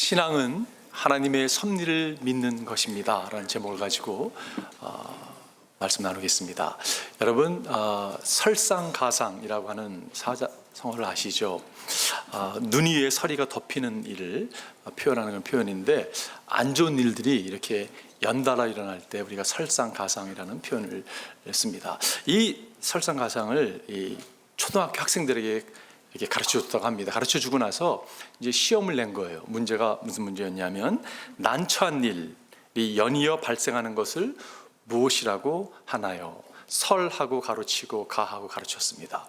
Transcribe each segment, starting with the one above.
신앙은 하나님의 섭리를 믿는 것입니다 라는 제목을 가지고 말씀 나누겠습니다. 여러분, 설상가상이라고 하는 사자성어를 아시죠? 눈 위에 서리가 덮이는 일을 표현하는 그런 표현인데, 안 좋은 일들이 이렇게 연달아 일어날 때 우리가 설상가상이라는 표현을 씁니다. 이 설상가상을 이 초등학교 학생들에게 이렇게 가르쳐 줬다고 합니다. 가르쳐 주고 나서 이제 시험을 낸 거예요. 문제가 무슨 문제였냐면, 난처한 일이 연이어 발생하는 것을 무엇이라고 하나요? 설하고 가로치고 가하고 가르쳤습니다.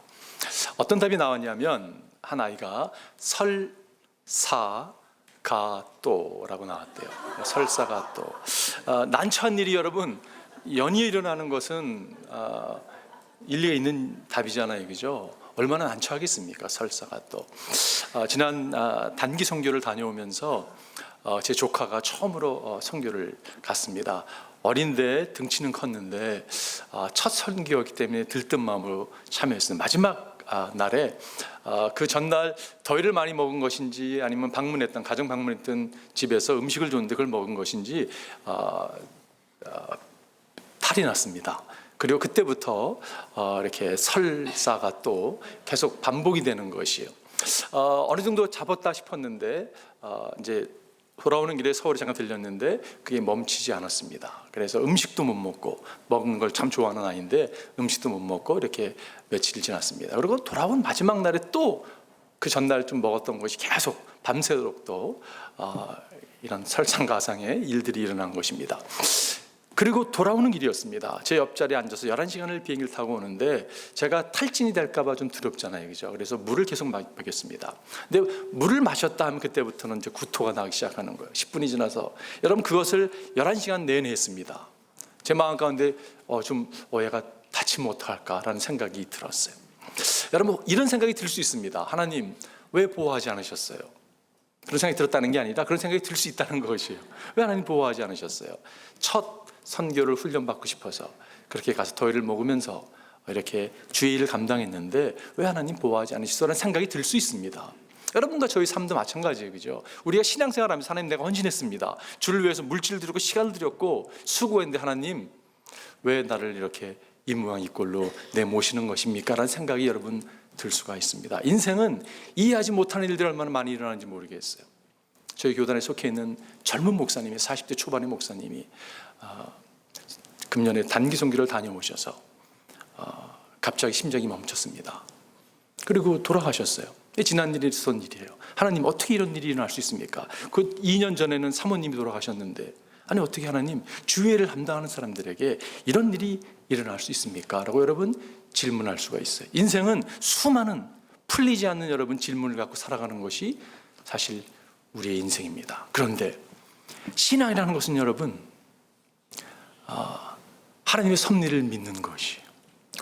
어떤 답이 나왔냐면, 한 아이가 설사가또라고 나왔대요. 설사가또. 난처한 일이 여러분 연이어 일어나는 것은 일리가 있는 답이잖아요, 그죠? 얼마나 난처하겠습니까? 설사가 또. 지난 단기 선교를 다녀오면서 제 조카가 처음으로 선교를 갔습니다. 어린데 등치는 컸는데 첫 선교였기 때문에 들뜬 마음으로 참여했어요. 마지막 날에 그 전날 더위를 많이 먹은 것인지, 아니면 가정 방문했던 집에서 음식을 줬는데 그걸 먹은 것인지 탈이 났습니다. 그리고 그때부터 이렇게 설사가 또 계속 반복이 되는 것이에요. 어느 정도 잡았다 싶었는데 이제 돌아오는 길에 서울에 잠깐 들렸는데 그게 멈추지 않았습니다. 그래서 음식도 못 먹고, 먹는 걸 참 좋아하는 아이인데 음식도 못 먹고 이렇게 며칠 지났습니다. 그리고 돌아온 마지막 날에 또 그 전날 좀 먹었던 것이 계속 밤새도록 또 이런 설상가상의 일들이 일어난 것입니다. 그리고 돌아오는 길이었습니다. 제 옆자리에 앉아서 11시간을 비행기를 타고 오는데 제가 탈진이 될까 봐 좀 두렵잖아요, 그죠? 그래서 물을 계속 마셨습니다. 근데 물을 마셨다 하면 그때부터는 이제 구토가 나기 시작하는 거예요. 10분이 지나서. 여러분, 그것을 11시간 내내 했습니다. 제 마음 가운데 얘가 다치면 어떡할까라는 생각이 들었어요. 여러분, 이런 생각이 들 수 있습니다. 하나님, 왜 보호하지 않으셨어요? 그런 생각이 들었다는 게 아니라 그런 생각이 들 수 있다는 것이에요. 왜 하나님 보호하지 않으셨어요? 첫 선교를 훈련받고 싶어서 그렇게 가서 더위를 먹으면서 이렇게 주의 일을 감당했는데 왜 하나님 보호하지 않으시소라는 생각이 들 수 있습니다. 여러분과 저희 삶도 마찬가지예요, 그죠? 우리가 신앙생활하면서 하나님, 내가 헌신했습니다. 주를 위해서 물질을 들였고 시간을 들였고 수고했는데 하나님, 왜 나를 이렇게 이 모양 이 꼴로 내모시는 것입니까? 라는 생각이 여러분 들 수가 있습니다. 인생은 이해하지 못하는 일들이 얼마나 많이 일어나는지 모르겠어요. 저희 교단에 속해 있는 젊은 목사님이, 40대 초반의 목사님이 금년에 단기 선교를 다녀오셔서 갑자기 심장이 멈췄습니다. 그리고 돌아가셨어요. 지난 일이 있었던 일이에요. 하나님, 어떻게 이런 일이 일어날 수 있습니까? 그 2년 전에는 사모님이 돌아가셨는데, 아니 어떻게 하나님, 주의를 감당하는 사람들에게 이런 일이 일어날 수 있습니까? 라고 여러분 질문할 수가 있어요. 인생은 수많은 풀리지 않는 여러분 질문을 갖고 살아가는 것이 사실 우리의 인생입니다. 그런데 신앙이라는 것은 여러분 하나님의 섭리를 믿는 것이에요.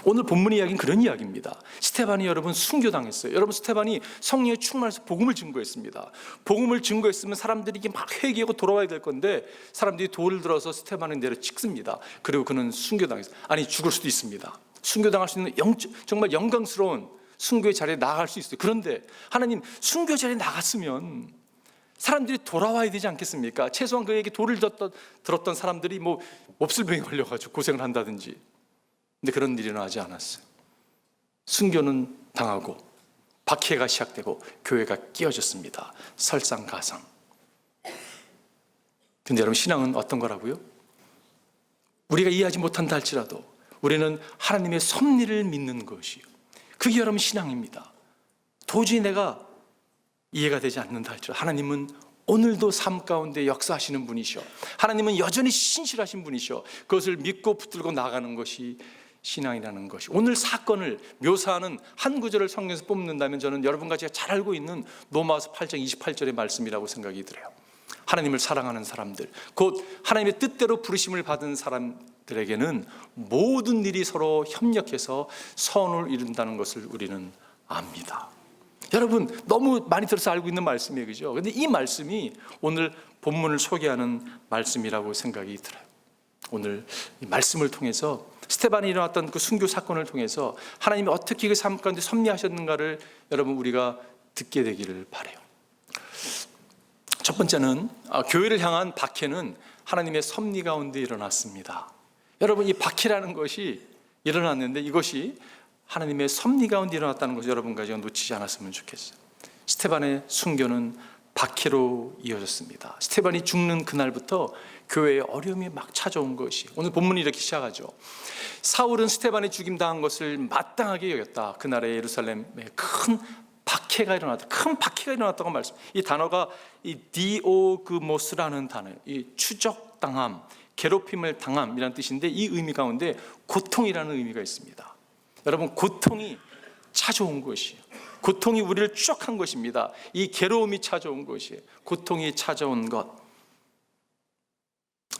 오늘 본문의 이야기는 그런 이야기입니다. 스데반이 여러분 순교당했어요. 여러분, 스데반이 성령에 충만해서 복음을 증거했습니다. 복음을 증거했으면 사람들이 막 회개하고 돌아와야 될 건데 사람들이 돌을 들어서 스데반을 내려 찍습니다. 그리고 그는 순교당했어요. 아니, 죽을 수도 있습니다. 순교당할 수 있는 정말 영광스러운 순교의 자리에 나아갈 수 있어요. 그런데 하나님, 순교 자리에 나갔으면 사람들이 돌아와야 되지 않겠습니까? 최소한 그에게 돌을 들었던 사람들이 뭐 몹쓸병에 걸려가지고 고생을 한다든지. 근데 그런 일이 일어나지 않았어요. 순교는 당하고 박해가 시작되고 교회가 끼어졌습니다. 설상가상. 근데 여러분, 신앙은 어떤 거라고요? 우리가 이해하지 못한다 할지라도 우리는 하나님의 섭리를 믿는 것이요, 그게 여러분 신앙입니다. 도저히 내가 이해가 되지 않는다 할지라도 하나님은 오늘도 삶 가운데 역사하시는 분이셔. 하나님은 여전히 신실하신 분이셔. 그것을 믿고 붙들고 나가는 것이 신앙이라는 것이. 오늘 사건을 묘사하는 한 구절을 성경에서 뽑는다면 저는 여러분과 제가 잘 알고 있는 로마서 8장 28절의 말씀이라고 생각이 들어요. 하나님을 사랑하는 사람들, 곧 하나님의 뜻대로 부르심을 받은 사람들에게는 모든 일이 서로 협력해서 선을 이룬다는 것을 우리는 압니다. 여러분, 너무 많이 들어서 알고 있는 말씀이에요, 그죠? 근데 이 말씀이 오늘 본문을 소개하는 말씀이라고 생각이 들어요. 오늘 이 말씀을 통해서 스데반이 일어났던 그 순교 사건을 통해서 하나님이 어떻게 그 삶 가운데 섭리하셨는가를 여러분 우리가 듣게 되기를 바라요. 첫 번째는 교회를 향한 박해는 하나님의 섭리 가운데 일어났습니다. 여러분, 이 박해라는 것이 일어났는데 이것이 하나님의 섭리 가운데 일어났다는 것을 여러분과 제가 놓치지 않았으면 좋겠어요. 스데반의 순교는 박해로 이어졌습니다. 스데반이 죽는 그날부터 교회에 어려움이 막 찾아온 것이, 오늘 본문이 이렇게 시작하죠. 사울은 스데반이 죽임당한 것을 마땅하게 여겼다. 그날에 예루살렘에 큰 박해가 일어났다고 말씀. 이 단어가 이 디오그모스라는 단어예요. 이 추적당함, 괴롭힘을 당함이라는 뜻인데 이 의미 가운데 고통이라는 의미가 있습니다. 여러분, 고통이 찾아온 것이에요. 고통이 우리를 추적한 것입니다. 이 괴로움이 찾아온 것이에요. 고통이 찾아온 것.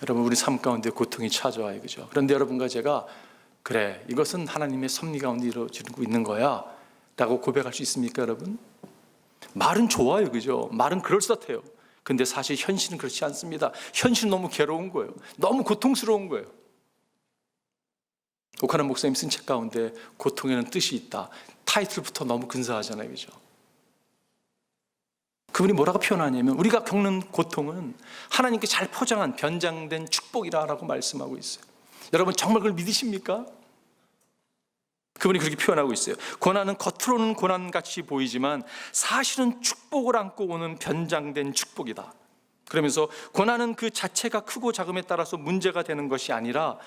여러분, 우리 삶 가운데 고통이 찾아와요, 그죠? 그런데 여러분과 제가 그래, 이것은 하나님의 섭리 가운데 이루어지고 있는 거야 라고 고백할 수 있습니까, 여러분? 말은 좋아요, 그죠? 말은 그럴싸해요. 근데 사실 현실은 그렇지 않습니다. 현실은 너무 괴로운 거예요. 너무 고통스러운 거예요. 오카는 목사님 쓴 책 가운데 고통에는 뜻이 있다. 타이틀부터 너무 근사하잖아요, 그죠? 그분이 뭐라고 표현하냐면 우리가 겪는 고통은 하나님께 잘 포장한 변장된 축복이라고 말씀하고 있어요. 여러분, 정말 그걸 믿으십니까? 그분이 그렇게 표현하고 있어요. 고난은 겉으로는 고난같이 보이지만 사실은 축복을 안고 오는 변장된 축복이다. 그러면서 고난은 그 자체가 크고 작음에 따라서 문제가 되는 것이 아니라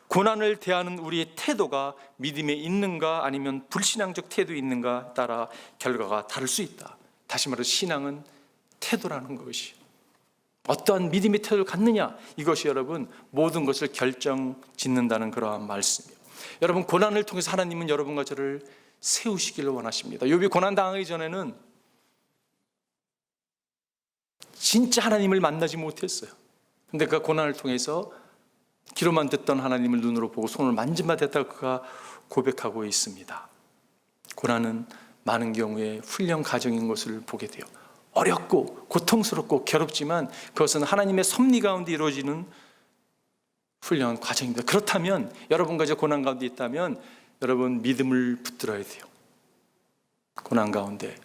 고난을 대하는 우리의 태도가 믿음에 있는가 아니면 불신앙적 태도에 있는가 따라 결과가 다를 수 있다. 다시 말해서 신앙은 태도라는 것이, 어떠한 믿음의 태도를 갖느냐, 이것이 여러분 모든 것을 결정짓는다는 그러한 말씀이에요. 여러분, 고난을 통해서 하나님은 여러분과 저를 세우시기를 원하십니다. 욥이 고난당하기 전에는 진짜 하나님을 만나지 못했어요. 그런데 그가 고난을 통해서 귀로만 듣던 하나님을 눈으로 보고 손을 만진 바 됐다고 그가 고백하고 있습니다. 고난은 많은 경우에 훈련 과정인 것을 보게 돼요. 어렵고 고통스럽고 괴롭지만 그것은 하나님의 섭리 가운데 이루어지는 훈련 과정입니다. 그렇다면 여러분과 저 고난 가운데 있다면 여러분 믿음을 붙들어야 돼요. 고난 가운데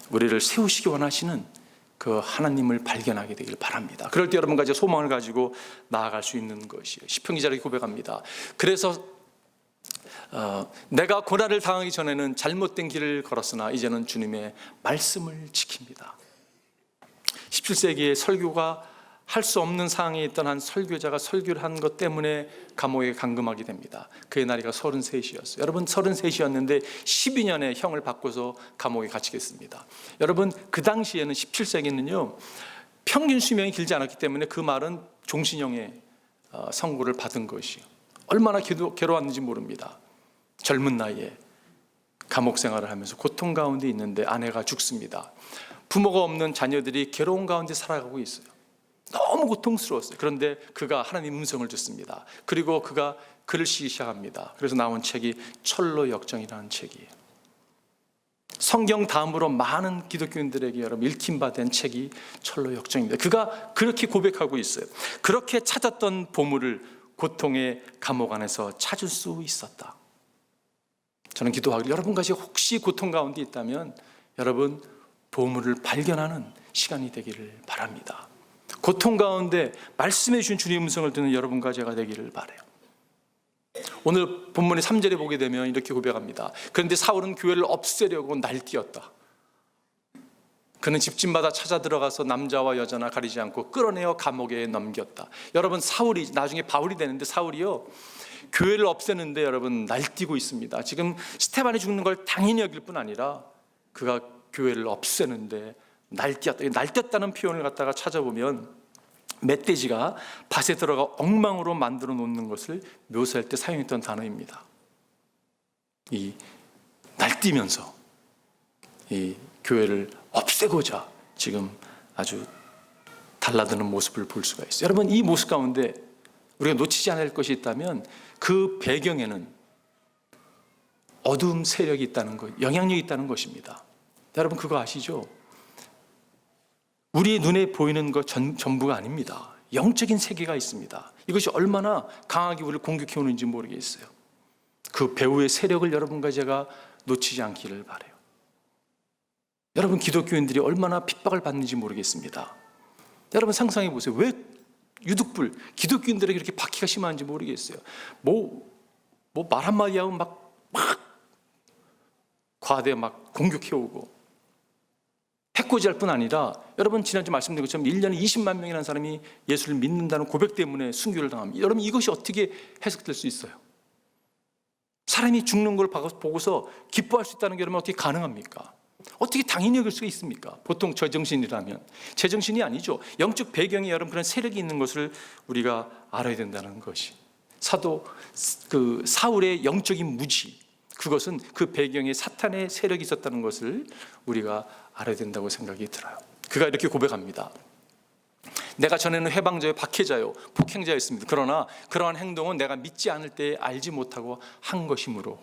우리를 세우시기 원하시는 그 하나님을 발견하게 되길 바랍니다. 그럴 때 여러분과 제 소망을 가지고 나아갈 수 있는 것이에요. 시편 기자를 고백합니다. 그래서 내가 고난을 당하기 전에는 잘못된 길을 걸었으나 이제는 주님의 말씀을 지킵니다. 17세기에 설교가 할 수 없는 상황에 있던 한 설교자가 설교를 한 것 때문에 감옥에 감금하게 됩니다. 그의 나이가 33이었어요. 여러분, 33이었는데 12년의 형을 받고서 감옥에 갇히겠습니다. 여러분, 그 당시에는 17세기는요 평균 수명이 길지 않았기 때문에 그 말은 종신형의 선고를 받은 것이 얼마나 괴로웠는지 모릅니다. 젊은 나이에 감옥 생활을 하면서 고통 가운데 있는데 아내가 죽습니다. 부모가 없는 자녀들이 괴로운 가운데 살아가고 있어요. 너무 고통스러웠어요. 그런데 그가 하나님 음성을 듣습니다. 그리고 그가 글을 쓰기 시작합니다. 그래서 나온 책이 철로 역정이라는 책이에요. 성경 다음으로 많은 기독교인들에게 여러분 읽힌 바 된 책이 철로 역정입니다. 그가 그렇게 고백하고 있어요. 그렇게 찾았던 보물을 고통의 감옥 안에서 찾을 수 있었다. 저는 기도하기를 여러분과 혹시 고통 가운데 있다면 여러분 보물을 발견하는 시간이 되기를 바랍니다. 고통 가운데 말씀해 주신 주님의 음성을 듣는 여러분과 제가 되기를 바라요. 오늘 본문의 3절에 보게 되면 이렇게 고백합니다. 그런데 사울은 교회를 없애려고 날뛰었다. 그는 집집마다 찾아 들어가서 남자와 여자나 가리지 않고 끌어내어 감옥에 넘겼다. 여러분, 사울이 나중에 바울이 되는데 사울이요 교회를 없애는데 여러분 날뛰고 있습니다. 지금 스데반이 죽는 걸 당연히 여길 뿐 아니라 그가 교회를 없애는데 날뛰었다. 날뛰었다는 표현을 갖다가 찾아보면 멧돼지가 밭에 들어가 엉망으로 만들어 놓는 것을 묘사할 때 사용했던 단어입니다. 이 날뛰면서 이 교회를 없애고자 지금 아주 달라드는 모습을 볼 수가 있어요. 여러분, 이 모습 가운데 우리가 놓치지 않을 것이 있다면 그 배경에는 어두움 세력이 있다는 것, 영향력이 있다는 것입니다. 여러분, 그거 아시죠? 우리의 눈에 보이는 것 전부가 아닙니다. 영적인 세계가 있습니다. 이것이 얼마나 강하게 우리를 공격해 오는지 모르겠어요. 그 배후의 세력을 여러분과 제가 놓치지 않기를 바라요. 여러분, 기독교인들이 얼마나 핍박을 받는지 모르겠습니다. 여러분 상상해 보세요. 왜 유독불 기독교인들에게 이렇게 박해가 심한지 모르겠어요. 뭐 말 한마디 하면 막 과대 막 공격해오고 해코지할 뿐 아니라, 여러분 지난주 말씀드린 것처럼 1년에 20만 명이라는 사람이 예수를 믿는다는 고백 때문에 순교를 당합니다. 여러분 이것이 어떻게 해석될 수 있어요? 사람이 죽는 걸 보고서 기뻐할 수 있다는 게 여러분 어떻게 가능합니까? 어떻게 당연히 여길 수가 있습니까? 보통 제정신이라면. 제정신이 아니죠. 영적 배경에 여러분 그런 세력이 있는 것을 우리가 알아야 된다는 것이, 사울의 영적인 무지, 그것은 그 배경에 사탄의 세력이 있었다는 것을 우리가 알아야 된다고 생각이 들어요. 그가 이렇게 고백합니다. 내가 전에는 해방자요, 박해자요, 폭행자였습니다. 그러나 그러한 행동은 내가 믿지 않을 때 알지 못하고 한 것이므로.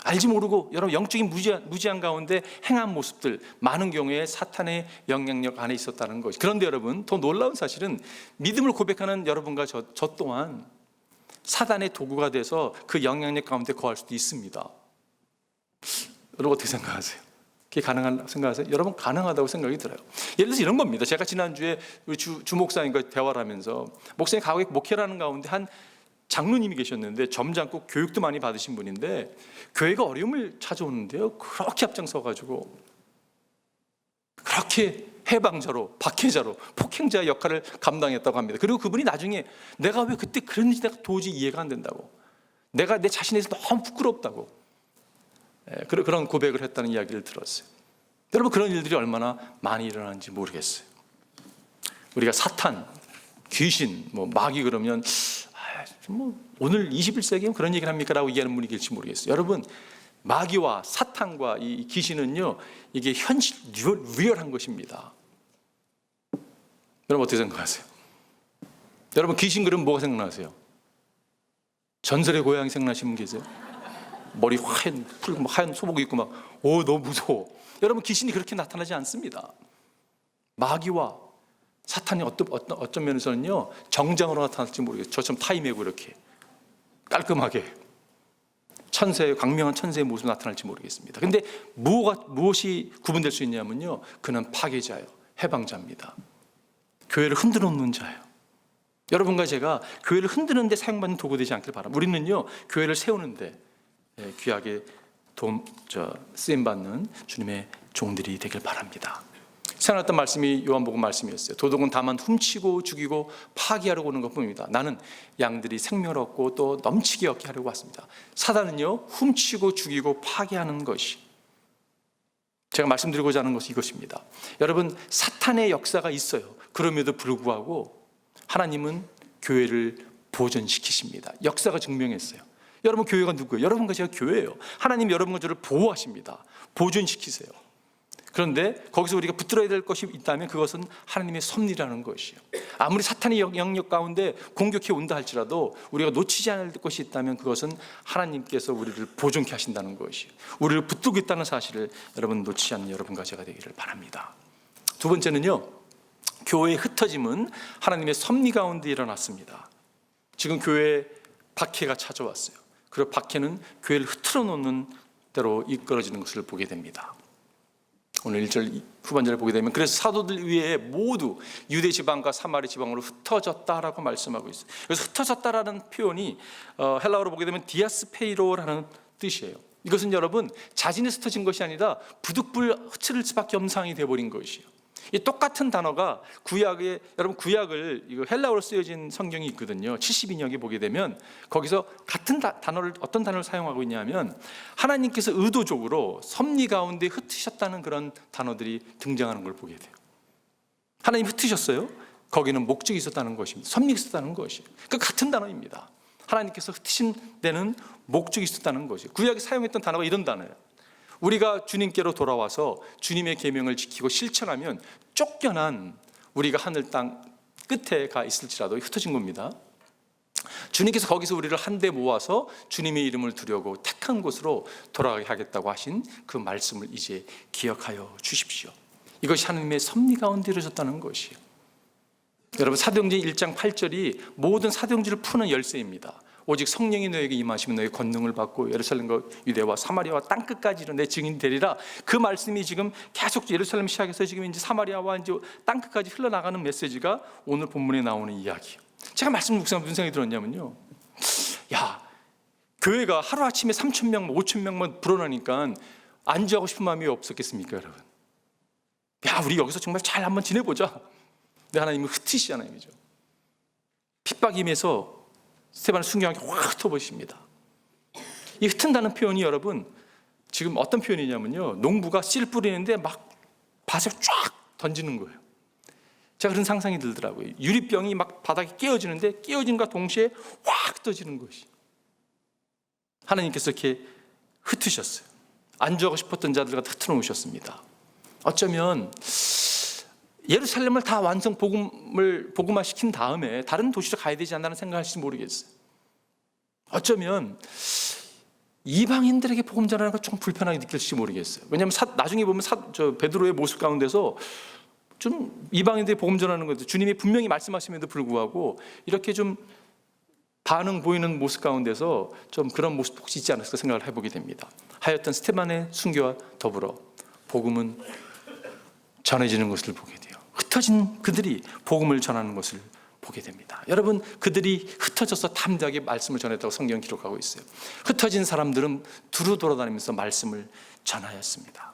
알지 모르고 여러분 영적인 무지한 가운데 행한 모습들, 많은 경우에 사탄의 영향력 안에 있었다는 것이. 그런데 여러분 더 놀라운 사실은 믿음을 고백하는 여러분과 저 또한 사단의 도구가 돼서 그 영향력 가운데 거할 수도 있습니다. 여러분 어떻게 생각하세요? 그게 가능하다고 생각하세요? 여러분 가능하다고 생각이 들어요. 예를 들어서 이런 겁니다. 제가 지난주에 우리 주 목사님과 대화를 하면서, 목사님 가곡 목회라는 가운데 한 장로님이 계셨는데 점잖고 교육도 많이 받으신 분인데 교회가 어려움을 찾아오는데요, 그렇게 앞장서가지고 그렇게 해방자로, 박해자로, 폭행자의 역할을 감당했다고 합니다. 그리고 그분이 나중에 내가 왜 그때 그랬는지 내가 도저히 이해가 안 된다고, 내가 내 자신에 대해서 너무 부끄럽다고, 그런 고백을 했다는 이야기를 들었어요. 여러분 그런 일들이 얼마나 많이 일어나는지 모르겠어요. 우리가 사탄, 귀신, 마귀 그러면 오늘 21세기에 그런 얘기를 합니까? 라고 얘기하는 분이 계실지 모르겠어요. 여러분 마귀와 사탄과 이 귀신은요, 이게 현실 리얼한 것입니다. 여러분 어떻게 생각하세요? 여러분 귀신 그러면 뭐가 생각나세요? 전설의 고양이 생각나시는 분 계세요? 머리 하얀 소복 입고 너무 무서워. 여러분 귀신이 그렇게 나타나지 않습니다. 마귀와 사탄이 어떤 면에서는요 정장으로 나타날지 모르겠어요. 저처럼 타이 메고 이렇게 깔끔하게 강명한 천사의 모습으로 나타날지 모르겠습니다. 근데 무엇이 구분될 수 있냐면요, 그는 파괴자예요, 해방자입니다. 교회를 흔들어 놓는 자예요. 여러분과 제가 교회를 흔드는 데 사용받는 도구 되지 않길 바랍니다. 우리는요 교회를 세우는데 귀하게 쓰임받는 주님의 종들이 되길 바랍니다. 생각났던 말씀이 요한복음 말씀이었어요. 도둑은 다만 훔치고 죽이고 파괴하려고 오는 것뿐입니다. 나는 양들이 생명을 얻고 또 넘치게 얻게 하려고 왔습니다. 사단은요 훔치고 죽이고 파괴하는 것이, 제가 말씀드리고자 하는 것이 이것입니다. 여러분 사탄의 역사가 있어요. 그럼에도 불구하고 하나님은 교회를 보존시키십니다. 역사가 증명했어요. 여러분 교회가 누구예요? 여러분과 제가 교회예요. 하나님 여러분과 저를 보호하십니다. 보존시키세요. 그런데 거기서 우리가 붙들어야 될 것이 있다면 그것은 하나님의 섭리라는 것이에요. 아무리 사탄의 영역 가운데 공격해 온다 할지라도 우리가 놓치지 않을 것이 있다면 그것은 하나님께서 우리를 보존케 하신다는 것이에요. 우리를 붙들고 있다는 사실을 여러분 놓치지 않는 여러분과 제가 되기를 바랍니다. 두 번째는요, 교회의 흩어짐은 하나님의 섭리 가운데 일어났습니다. 지금 교회에 박해가 찾아왔어요. 그리고 박해는 교회를 흐트러 놓는 대로 이끌어지는 것을 보게 됩니다. 오늘 1절 후반절을 보게 되면, 그래서 사도들 위에 모두 유대 지방과 사마리 지방으로 흩어졌다라고 말씀하고 있어요. 그래서 흩어졌다라는 표현이 헬라어로 보게 되면 디아스페이로라는 뜻이에요. 이것은 여러분 자진해서 흩어진 것이 아니라 부득불 흐트릴 수밖에 없는 상황이 되어버린 것이에요. 이 똑같은 단어가 구약에, 여러분 구약을 이거 헬라어로 쓰여진 성경이 있거든요. 72년에 보게 되면 거기서 같은 단어를, 어떤 단어를 사용하고 있냐면 하나님께서 의도적으로 섭리 가운데 흩으셨다는 그런 단어들이 등장하는 걸 보게 돼요. 하나님 흩으셨어요. 거기는 목적이 있었다는 것입니다. 섭리가 있었다는 것이에요. 그 같은 단어입니다. 하나님께서 흩으신 데는 목적이 있었다는 것이에요. 구약에 사용했던 단어가 이런 단어예요. 우리가 주님께로 돌아와서 주님의 계명을 지키고 실천하면 쫓겨난 우리가 하늘 땅 끝에 가 있을지라도 흩어진 겁니다. 주님께서 거기서 우리를 한데 모아서 주님의 이름을 두려고 택한 곳으로 돌아가게 하겠다고 하신 그 말씀을 이제 기억하여 주십시오. 이것이 하나님의 섭리 가운데 이루어졌다는 것이에요. 여러분 사도행전 1장 8절이 모든 사도행전을 푸는 열쇠입니다. 오직 성령이 너에게 임하시면 너의 권능을 받고 예루살렘과 유대와 사마리아와 땅끝까지 내 증인이 되리라. 그 말씀이 지금 계속 예루살렘 시작해서 지금 이제 사마리아와 이제 땅끝까지 흘러나가는 메시지가 오늘 본문에 나오는 이야기예요. 제가 말씀 묵상하면서 무슨 생각이 들었냐면요, 야, 교회가 하루아침에 3,000명, 5,000명만 불어나니까 안주하고 싶은 마음이 없었겠습니까, 여러분? 야, 우리 여기서 정말 잘 한번 지내보자. 근데 하나님은 흩으시잖아요, 그죠? 핍박임에서 스데반을 순교하게 확 흩어버리십니다. 이 흩은다는 표현이 여러분 지금 어떤 표현이냐면요, 농부가 씨를 뿌리는데 막 밭을 쫙 던지는 거예요. 제가 그런 상상이 들더라고요. 유리병이 막 바닥에 깨어지는데 깨어진과 동시에 확 흩어지는 것이, 하나님께서 이렇게 흩으셨어요. 안주하고 싶었던 자들 갖다 흩어 놓으셨습니다. 어쩌면 예루살렘을 다 완성 복음화시킨 다음에 다른 도시로 가야 되지 않나는 생각할지 모르겠어요. 어쩌면 이방인들에게 복음 전하는 거 좀 불편하게 느낄지 모르겠어요. 왜냐하면 나중에 보면 베드로의 모습 가운데서 좀 이방인들이 복음 전하는 것도 주님이 분명히 말씀하심에도 불구하고 이렇게 좀 반응 보이는 모습 가운데서 좀 그런 모습 혹시 있지 않을까 생각을 해보게 됩니다. 하여튼 스데반의 순교와 더불어 복음은 전해지는 것을 보게 돼요. 흩어진 그들이 복음을 전하는 것을 보게 됩니다. 여러분, 그들이 흩어져서 담대하게 말씀을 전했다고 성경은 기록하고 있어요. 흩어진 사람들은 두루 돌아다니면서 말씀을 전하였습니다.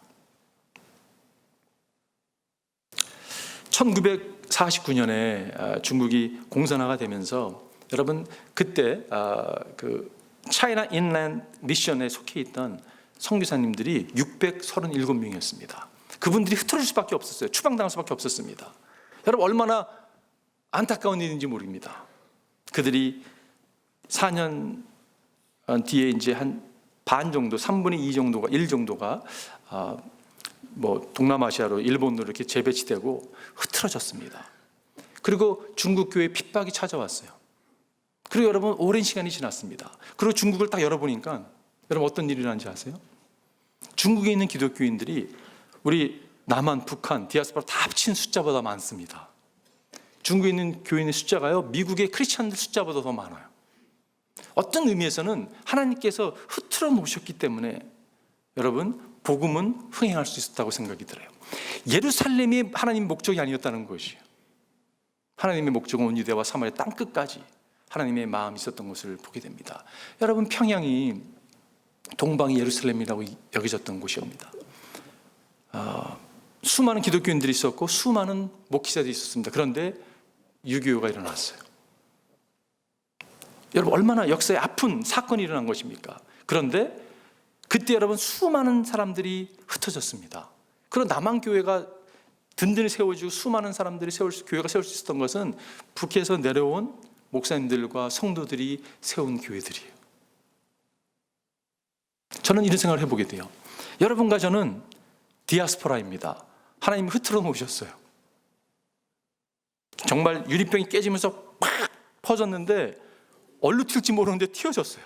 1949년에 중국이 공산화가 되면서 여러분 그때 그 차이나 인랜드 미션에 속해 있던 선교사님들이 637명이었습니다. 그분들이 흩어질 수밖에 없었어요. 추방당할 수밖에 없었습니다. 여러분 얼마나 안타까운 일인지 모릅니다. 그들이 4년 뒤에 이제 한 반 정도, 3분의 2 정도가 1 정도가 뭐 동남아시아로 일본으로 이렇게 재배치되고 흐트러졌습니다. 그리고 중국 교회에 핍박이 찾아왔어요. 그리고 여러분 오랜 시간이 지났습니다. 그리고 중국을 딱 열어보니까 여러분 어떤 일이 일어난지 아세요? 중국에 있는 기독교인들이 우리 남한, 북한, 디아스포라 다 합친 숫자보다 많습니다. 중국에 있는 교인의 숫자가요, 미국의 크리스찬들 숫자보다 더 많아요. 어떤 의미에서는 하나님께서 흐트러 놓으셨기 때문에 여러분 복음은 흥행할 수 있었다고 생각이 들어요. 예루살렘이 하나님의 목적이 아니었다는 것이에요. 하나님의 목적은 온 유대와 사마리아 땅끝까지 하나님의 마음이 있었던 것을 보게 됩니다. 여러분 평양이 동방의 예루살렘이라고 여겨졌던 곳이옵니다. 수많은 기독교인들이 있었고 수많은 목회자들이 있었습니다. 그런데 유교가 일어났어요. 여러분 얼마나 역사에 아픈 사건이 일어난 것입니까? 그런데 그때 여러분 수많은 사람들이 흩어졌습니다. 그런 남한교회가 든든히 세워지고 수많은 사람들이 교회가 세울 수 있었던 것은 북에서 내려온 목사님들과 성도들이 세운 교회들이에요. 저는 이런 생각을 해보게 돼요. 여러분과 저는 디아스포라입니다. 하나님이 흐트러 놓으셨어요. 정말 유리병이 깨지면서 팍 퍼졌는데 얼로 튈지 모르는데 튀어졌어요.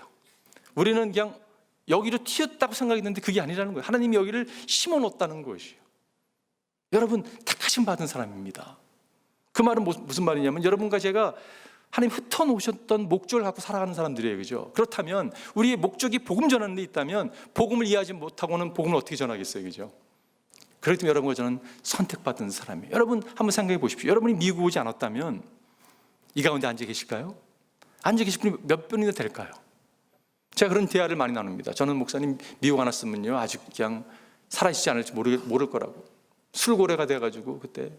우리는 그냥 여기로 튀었다고 생각했는데 그게 아니라는 거예요. 하나님이 여기를 심어놓았다는 것이에요. 여러분 택하심 받은 사람입니다. 그 말은 무슨 말이냐면 여러분과 제가 하나님 흩어놓으셨던 목적을 갖고 살아가는 사람들이에요. 그죠? 그렇다면 우리의 목적이 복음 전하는 데 있다면 복음을 이해하지 못하고는 복음을 어떻게 전하겠어요? 그죠? 그렇기 때문에 여러분과 저는 선택받은 사람이에요. 여러분 한번 생각해 보십시오. 여러분이 미국 오지 않았다면 이 가운데 앉아 계실까요? 앉아 계실 분이 몇 분이나 될까요? 제가 그런 대화를 많이 나눕니다. 저는 목사님 미국 안 왔으면요 아직 그냥 살아있지 않을지 모를 거라고. 술고래가 돼가지고 그때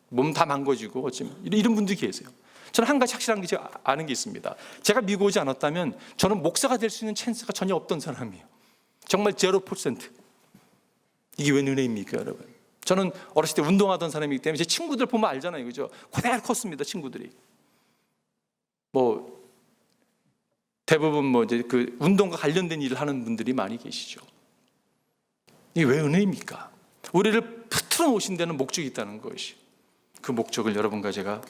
몸 다 망가지고 어쩌면 이런 분들이 계세요. 저는 한 가지 확실한 게 제가 아는 게 있습니다. 제가 미국 오지 않았다면 저는 목사가 될 수 있는 찬스가 전혀 없던 사람이에요. 정말 0%. 이게 웬 은혜입니까, 여러분? 저는 어렸을 때 운동하던 사람이기 때문에 제 친구들 보면 알잖아요, 그죠? 그대로 컸습니다, 친구들이. 뭐 대부분 뭐 이제 그 운동과 관련된 일을 하는 분들이 많이 계시죠. 이게 왜 은혜입니까? 우리를 틀어 놓으신 데는 목적이 있다는 것이. 그 목적을 여러분과 제가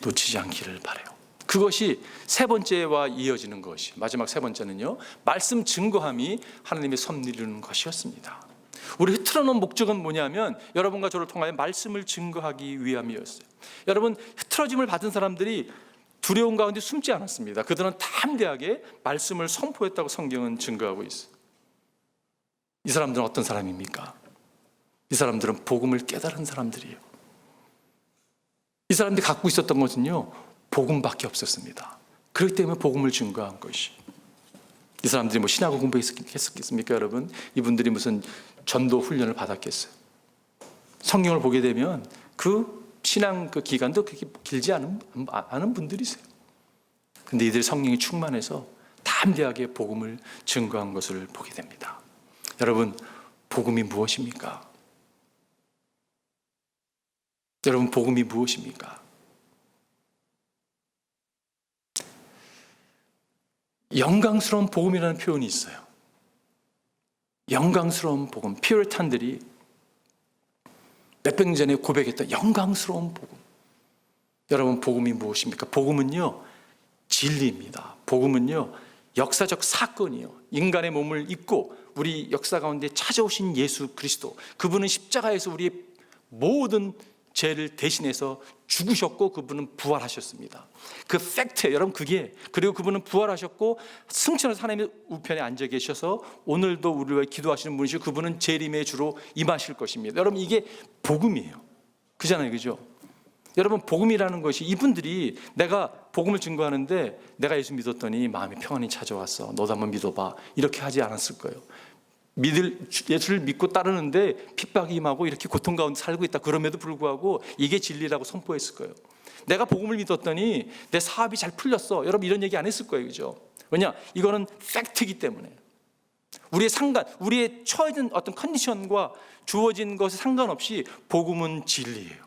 놓치지 않기를 바라요. 그것이 세 번째와 이어지는 것이, 마지막 세 번째는요, 말씀 증거함이 하나님의 섭리를 이루는 것이었습니다. 우리 흐트러 놓은 목적은 뭐냐면 여러분과 저를 통하여 말씀을 증거하기 위함이었어요. 여러분 흐트러짐을 받은 사람들이 두려움 가운데 숨지 않았습니다. 그들은 담대하게 말씀을 선포했다고 성경은 증거하고 있어요. 이 사람들은 어떤 사람입니까? 이 사람들은 복음을 깨달은 사람들이에요. 이 사람들이 갖고 있었던 것은요, 복음밖에 없었습니다. 그렇기 때문에 복음을 증거한 것이. 이 사람들이 뭐 신학을 공부했겠습니까, 여러분? 이분들이 무슨 전도 훈련을 받았겠어요? 성경을 보게 되면 그 신앙 그 기간도 그렇게 길지 않은 분들이세요. 근데 이들이 성령이 충만해서 담대하게 복음을 증거한 것을 보게 됩니다. 여러분, 복음이 무엇입니까? 여러분, 복음이 무엇입니까? 영광스러운 복음이라는 표현이 있어요. 영광스러운 복음. 퓨리탄들이 몇백 년 전에 고백했던 영광스러운 복음. 여러분, 복음이 무엇입니까? 복음은요, 진리입니다. 복음은요, 역사적 사건이요. 인간의 몸을 입고 우리 역사 가운데 찾아오신 예수 그리스도. 그분은 십자가에서 우리의 모든 죄를 대신해서 죽으셨고 그분은 부활하셨습니다. 그 팩트예요, 여러분. 그리고 그분은 부활하셨고 승천해서 하나님의 우편에 앉아 계셔서 오늘도 우리를 위해 기도하시는 분이시고 그분은 재림의 주로 임하실 것입니다. 여러분, 이게 복음이에요. 그잖아요, 그죠? 여러분, 복음이라는 것이 이분들이 내가 복음을 증거하는데 내가 예수 믿었더니 마음이 평안이 찾아왔어, 너도 한번 믿어봐, 이렇게 하지 않았을 거예요. 예수를 믿고 따르는데 핍박이 임하고 이렇게 고통 가운데 살고 있다. 그럼에도 불구하고 이게 진리라고 선포했을 거예요. 내가 복음을 믿었더니 내 사업이 잘 풀렸어, 여러분, 이런 얘기 안 했을 거예요, 그죠? 왜냐? 이거는 팩트이기 때문에. 우리의 처해진 어떤 컨디션과 주어진 것에 상관없이 복음은 진리예요.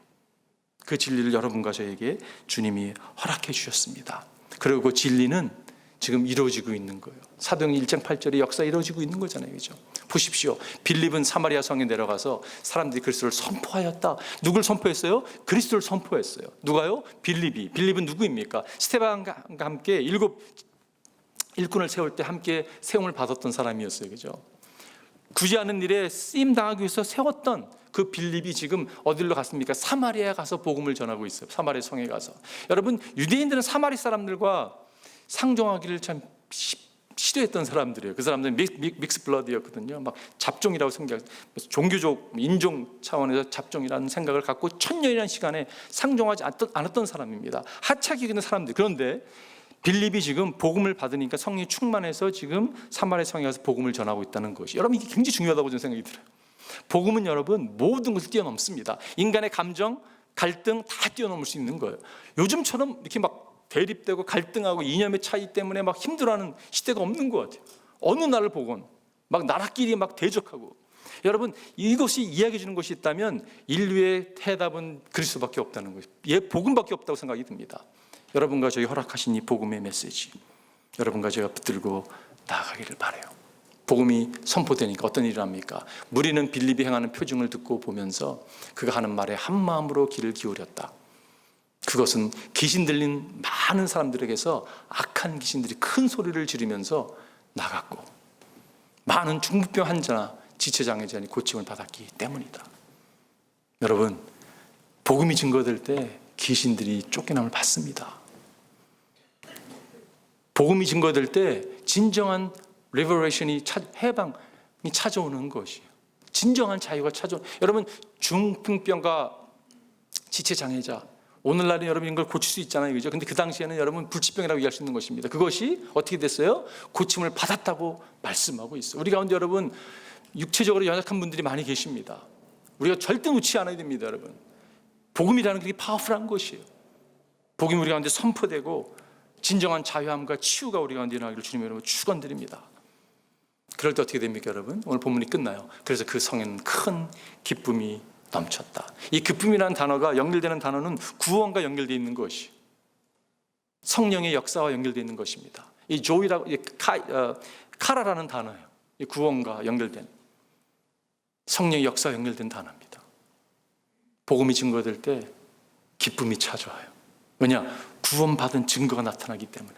그 진리를 여러분과 저에게 주님이 허락해 주셨습니다. 그리고 그 진리는 지금 이루어지고 있는 거예요. 사도행전 1장 8절에 역사 이루어지고 있는 거잖아요, 그죠? 보십시오. 빌립은 사마리아 성에 내려가서 사람들이 그리스도를 선포하였다. 누굴 선포했어요? 그리스도를 선포했어요. 누가요? 빌립이. 빌립은 누구입니까? 스데반과 함께 일꾼을 세울 때 함께 세움을 받았던 사람이었어요, 그죠? 굳이 않은 일에 쓰임 당하기 위해서 세웠던 그 빌립이 지금 어디로 갔습니까? 사마리아에 가서 복음을 전하고 있어요. 사마리아 성에 가서. 여러분, 유대인들은 사마리 사람들과 상종하기를 참 시도했던 사람들이에요. 그 사람들은 믹스 블러드였거든요. 막 잡종이라고 생각, 종교적 인종 차원에서 잡종이라는 생각을 갖고 1000년이라는 시간에 상종하지 않았던 사람입니다. 하찮게 여기는 사람들. 그런데 빌립이 지금 복음을 받으니까 성령이 충만해서 지금 사마리아 성에 가서 복음을 전하고 있다는 것이, 여러분, 이게 굉장히 중요하다고 저는 생각이 들어요. 복음은 여러분 모든 것을 뛰어넘습니다. 인간의 감정, 갈등 다 뛰어넘을 수 있는 거예요. 요즘처럼 이렇게 막 대립되고 갈등하고 이념의 차이 때문에 막 힘들어하는 시대가 없는 것 같아요. 어느 날을 보건 막 나라끼리 막 대적하고. 여러분, 이것이 이야기해 주는 것이 있다면 인류의 해답은 그리스도밖에 없다는 거예요. 복음밖에 없다고 생각이 듭니다. 여러분과 저희 허락하신 이 복음의 메시지, 여러분과 제가 붙들고 나아가기를 바라요. 복음이 선포되니까 어떤 일을 합니까? 무리는 빌립이 행하는 표징을 듣고 보면서 그가 하는 말에 한 마음으로 귀를 기울였다. 그것은 귀신 들린 많은 사람들에게서 악한 귀신들이 큰 소리를 지르면서 나갔고 많은 중풍병 환자나 지체장애자니 고침을 받았기 때문이다. 여러분, 복음이 증거될 때 귀신들이 쫓겨남을 받습니다. 복음이 증거될 때 진정한 리버레이션이, 해방이 찾아오는 것이에요. 진정한 자유가 찾아오는. 여러분, 중풍병과 지체장애자, 오늘날은 여러분 이걸 고칠 수 있잖아요, 그죠? 근데 그 당시에는 여러분 불치병이라고 이해할 수 있는 것입니다. 그것이 어떻게 됐어요? 고침을 받았다고 말씀하고 있어요. 우리 가운데 여러분 육체적으로 연약한 분들이 많이 계십니다. 우리가 절대 놓지 않아야 됩니다, 여러분. 복음이라는 게 파워풀한 것이에요. 복음이 우리 가운데 선포되고 진정한 자유함과 치유가 우리 가운데 일어나기를 주님 여러분 축원드립니다. 그럴 때 어떻게 됩니까, 여러분? 오늘 본문이 끝나요. 그래서 그 성에는 큰 기쁨이 넘쳤다. 이 기쁨이라는 단어가 연결되는 단어는 구원과 연결되어 있는 것이, 성령의 역사와 연결되어 있는 것입니다. 이 조이라고, 카라라는 단어예요. 이 구원과 연결된, 성령의 역사와 연결된 단어입니다. 복음이 증거될 때 기쁨이 찾아와요. 왜냐? 구원받은 증거가 나타나기 때문에.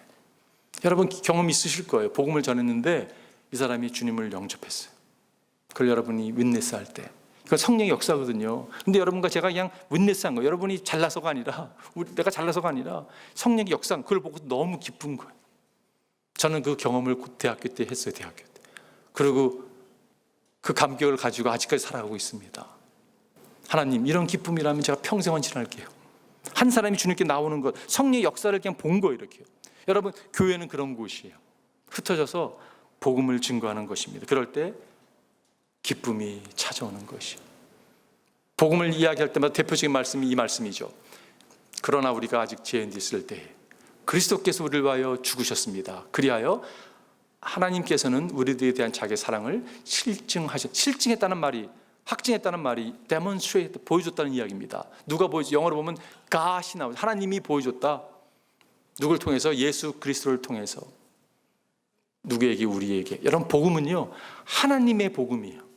여러분 경험 있으실 거예요. 복음을 전했는데 이 사람이 주님을 영접했어요. 그걸 여러분이 윈네스 할 때 그건 성령의 역사거든요. 근데 여러분과 제가 그냥 윈네스한 거예요. 여러분이 잘나서가 아니라, 내가 잘나서가 아니라 성령의 역사, 그걸 보고 너무 기쁜 거예요. 저는 그 경험을 대학교 때 했어요. 대학교 때. 그리고 그 감격을 가지고 아직까지 살아가고 있습니다. 하나님, 이런 기쁨이라면 제가 평생 헌신할게요. 한 사람이 주님께 나오는 것, 성령의 역사를 그냥 본 거예요. 이렇게요. 여러분, 교회는 그런 곳이에요. 흩어져서 복음을 증거하는 것입니다. 그럴 때 기쁨이 찾아오는 것이에요. 복음을 이야기할 때마다 대표적인 말씀이 이 말씀이죠. 그러나 우리가 아직 죄인 있을 때 그리스도께서 우리를 위하여 죽으셨습니다. 그리하여 하나님께서는 우리들에 대한 자기의 사랑을 실증했다는 말이, 확증했다는 말이 demonstrate, 보여줬다는 이야기입니다. 누가 보여줘? 영어로 보면 God이 나오죠. 하나님이 보여줬다. 누굴 통해서? 예수 그리스도를 통해서. 누구에게? 우리에게. 여러분, 복음은요, 하나님의 복음이에요.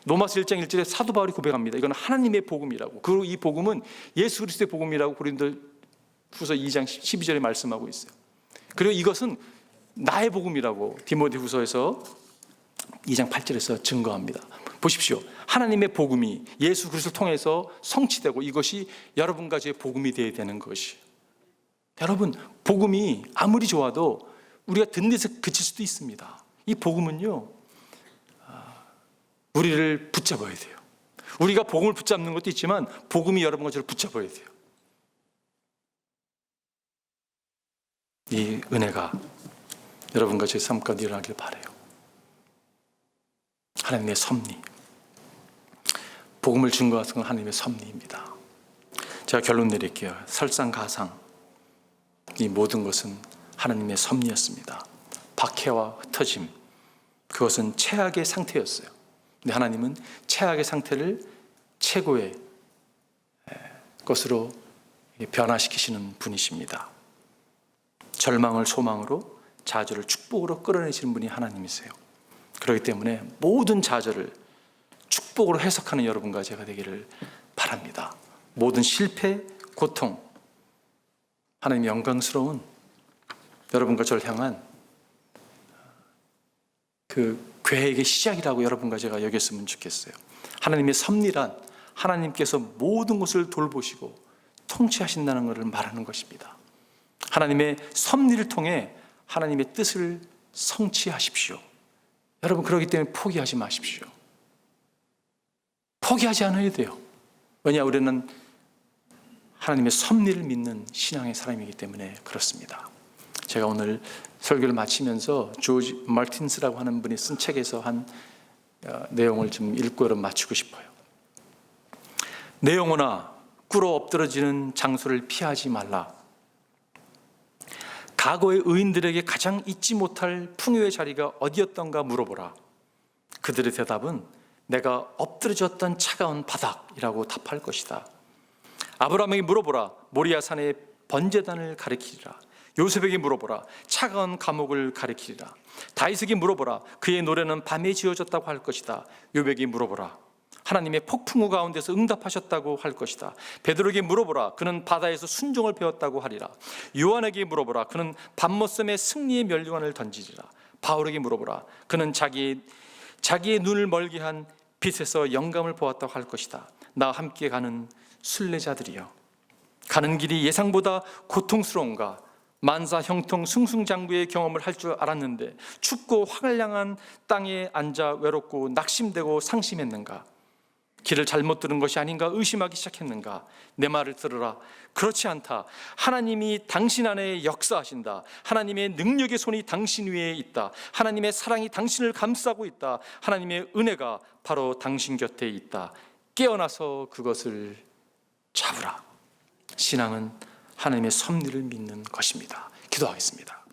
로마서 1장 1절에 사도 바울이 고백합니다. 이건 하나님의 복음이라고. 그리고 이 복음은 예수 그리스도의 복음이라고 고린도후서 2장 12절에 말씀하고 있어요. 그리고 이것은 나의 복음이라고 디모데후서에서 2장 8절에서 증거합니다. 보십시오. 하나님의 복음이 예수 그리스도를 통해서 성취되고 이것이 여러분과 제 복음이 되어야 되는 것이에요. 여러분, 복음이 아무리 좋아도 우리가 듣는 데서 그칠 수도 있습니다. 이 복음은요, 우리를 붙잡아야 돼요. 우리가 복음을 붙잡는 것도 있지만 복음이 여러분과 저를 붙잡아야 돼요. 이 은혜가 여러분과 제 삶 가운데 일어나길 바라요. 하나님의 섭리, 복음을 증거하는 건 하나님의 섭리입니다. 제가 결론 내릴게요. 설상가상 이 모든 것은 하나님의 섭리였습니다. 박해와 흩어짐, 그것은 최악의 상태였어요. 근데 하나님은 최악의 상태를 최고의 것으로 변화시키시는 분이십니다. 절망을 소망으로, 좌절을 축복으로 끌어내시는 분이 하나님이세요. 그렇기 때문에 모든 좌절을 축복으로 해석하는 여러분과 제가 되기를 바랍니다. 모든 실패, 고통, 하나님 영광스러운 여러분과 저를 향한 그 계획의 시작이라고 여러분과 제가 여겼으면 좋겠어요. 하나님의 섭리란 하나님께서 모든 것을 돌보시고 통치하신다는 것을 말하는 것입니다. 하나님의 섭리를 통해 하나님의 뜻을 성취하십시오. 여러분, 그렇기 때문에 포기하지 마십시오. 포기하지 않아야 돼요. 왜냐, 우리는 하나님의 섭리를 믿는 신앙의 사람이기 때문에 그렇습니다. 제가 오늘 설교를 마치면서 조지 마틴스라고 하는 분이 쓴 책에서 한 내용을 좀 읽고 여러분 마치고 싶어요. 내 영혼아, 꿇어 엎드러지는 장소를 피하지 말라. 과거의 의인들에게 가장 잊지 못할 풍요의 자리가 어디였던가 물어보라. 그들의 대답은 내가 엎드러졌던 차가운 바닥이라고 답할 것이다. 아브라함에게 물어보라. 모리아산의 번제단을 가리키리라. 요셉에게 물어보라. 차가운 감옥을 가리키리라. 다윗에게 물어보라. 그의 노래는 밤에 지어졌다고 할 것이다. 욥에게 물어보라. 하나님의 폭풍우 가운데서 응답하셨다고 할 것이다. 베드로에게 물어보라. 그는 바다에서 순종을 배웠다고 하리라. 요한에게 물어보라. 그는 밤모섬에 승리의 멸류관을 던지리라. 바울에게 물어보라. 그는 자기의 눈을 멀게 한 빛에서 영감을 보았다고 할 것이다. 나와 함께 가는 순례자들이여, 가는 길이 예상보다 고통스러운가? 만사 형통 승승장구의 경험을 할 줄 알았는데 춥고 황량한 땅에 앉아 외롭고 낙심되고 상심했는가? 길을 잘못 들은 것이 아닌가 의심하기 시작했는가? 내 말을 들으라. 그렇지 않다. 하나님이 당신 안에 역사하신다. 하나님의 능력의 손이 당신 위에 있다. 하나님의 사랑이 당신을 감싸고 있다. 하나님의 은혜가 바로 당신 곁에 있다. 깨어나서 그것을 잡으라. 신앙은 하나님의 섭리를 믿는 것입니다. 기도하겠습니다.